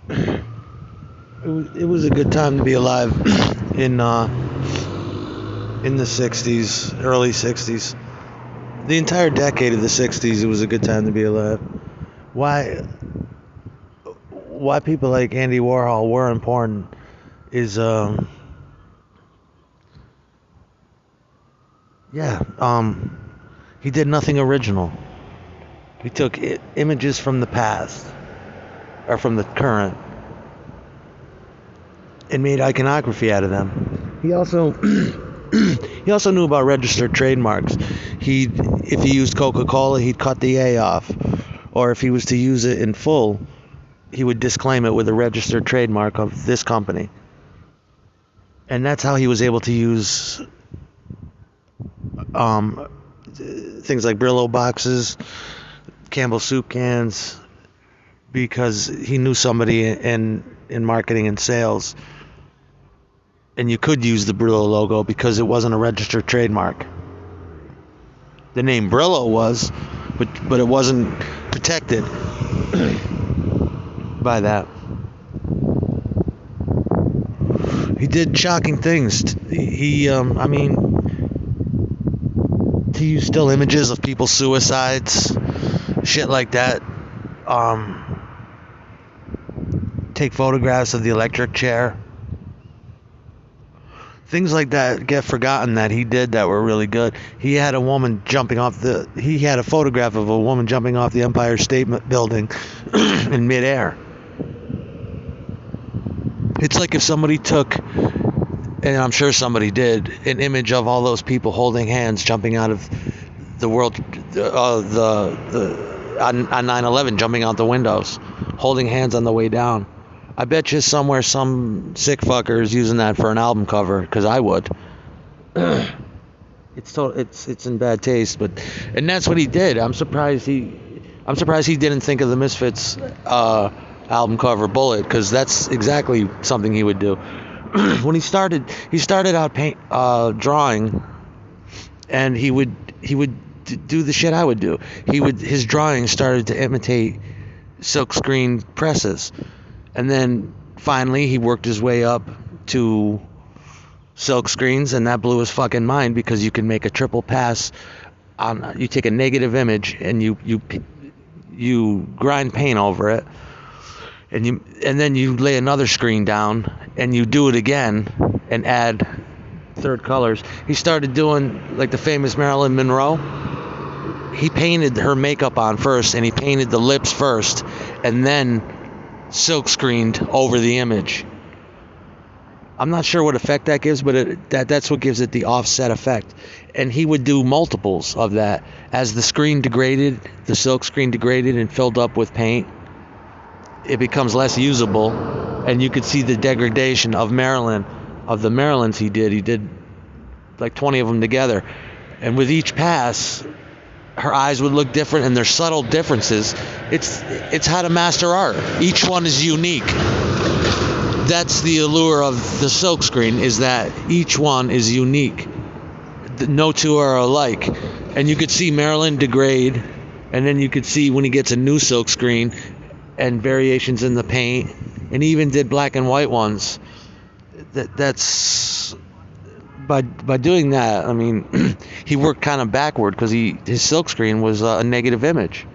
it was a good time to be alive in the 60s, early 60s. The entire decade of the 60s, it was a good time to be alive. Why people like Andy Warhol were important is yeah, he did nothing original. He took images from the past or from the current and made iconography out of them. He also he also knew about registered trademarks. If he used Coca-Cola, he'd cut the A off, or if he was to use it in full, he would disclaim it with a registered trademark of this company. And that's how he was able to use things like Brillo boxes, Campbell soup cans, because he knew somebody in marketing and sales. And you could use the Brillo logo because it wasn't a registered trademark. The name Brillo was, but it wasn't protected by that. He did shocking things. He used still images of people's suicides, shit like that. Take photographs of the electric chair. Things like that get forgotten that he did that were really good. He had a photograph of a woman jumping off the Empire State Building in midair. It's like if somebody took, and I'm sure somebody did, an image of all those people holding hands jumping out of the world, on 9/11, jumping out the windows, holding hands on the way down. I bet you somewhere some sick fucker is using that for an album cover, because I would. It's in bad taste, and that's what he did. I'm surprised he didn't think of the Misfits album cover Bullet, because that's exactly something he would do. When he started out drawing, and he would do the shit I would do. His drawings started to imitate silkscreen presses. And then finally he worked his way up to silk screens, and that blew his fucking mind, because you can make a triple pass on. You take a negative image and you grind paint over it, and then you lay another screen down and you do it again and add third colors. He started doing like the famous Marilyn Monroe. He painted her makeup on first, and he painted the lips first, and then silk screened over the image. I'm not sure what effect that gives, but that's what gives it the offset effect. And he would do multiples of that. As the screen degraded, the silk screen degraded and filled up with paint, it becomes less usable, and you could see the degradation of Marilyn, of the Marilyns he did. He did like 20 of them together, and with each pass, her eyes would look different, and there's subtle differences. It's how to master art. Each one is unique. That's the allure of the silkscreen, is that each one is unique. No two are alike. And you could see Marilyn degrade, and then you could see when he gets a new silkscreen and variations in the paint, and he even did black and white ones. That's by doing that, I mean, he worked kind of backward, because his silkscreen was a negative image.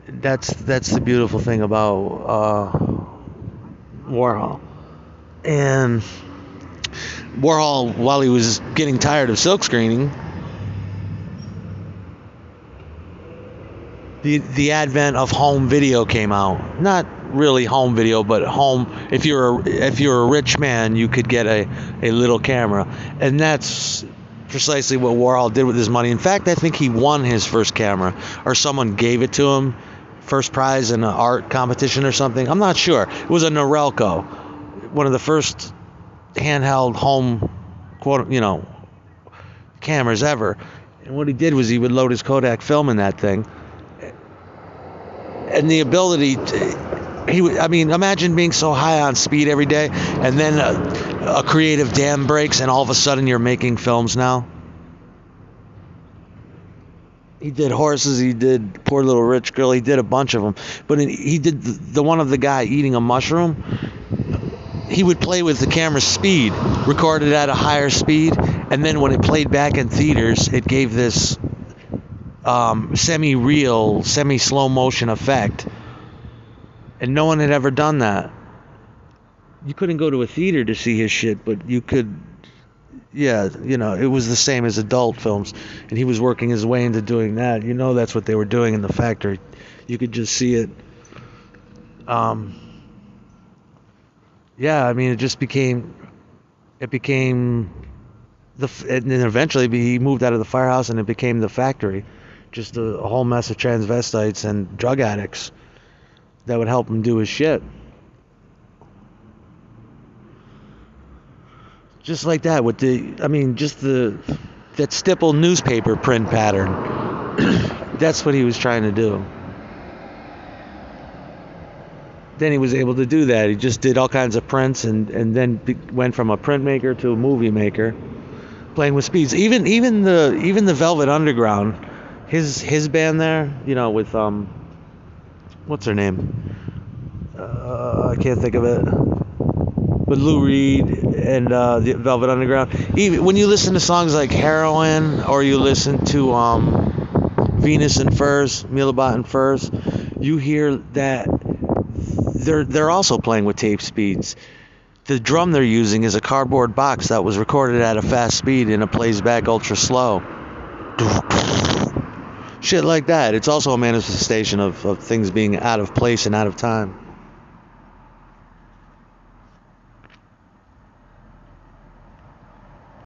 That's the beautiful thing about Warhol. And Warhol, while he was getting tired of silkscreening, the advent of home video came out. Not really home video, but home. If you're a rich man, you could get a little camera, and that's precisely what Warhol did with his money. In fact, I think he won his first camera, or someone gave it to him, first prize in an art competition or something. I'm not sure. It was a Norelco, one of the first handheld home, cameras ever. And what he did was he would load his Kodak film in that thing, and the ability imagine being so high on speed every day, and then a creative dam breaks, and all of a sudden you're making films now. He did Horses. He did Poor Little Rich Girl. He did a bunch of them. But he did the one of the guy eating a mushroom. He would play with the camera's speed, record it at a higher speed, and then when it played back in theaters, it gave this semi-real, semi-slow motion effect. And no one had ever done that. You couldn't go to a theater to see his shit, but you could, yeah, it was the same as adult films. And he was working his way into doing that. That's what they were doing in the factory. You could just see it. Yeah, I mean, it became and then eventually he moved out of the firehouse and it became the factory. Just a whole mess of transvestites and drug addicts that would help him do his shit. Just like that with that stipple newspaper print pattern. That's what he was trying to do. Then he was able to do that. He just did all kinds of prints and then went from a printmaker to a movie maker, playing with speeds. Even the Velvet Underground, his band there, with what's her name? I can't think of it. But Lou Reed and the Velvet Underground. Even when you listen to songs like Heroin or you listen to Venus and Furs, Milibot and Furs, you hear that they're also playing with tape speeds. The drum they're using is a cardboard box that was recorded at a fast speed and it plays back ultra slow. Shit like that. It's also a manifestation of things being out of place and out of time.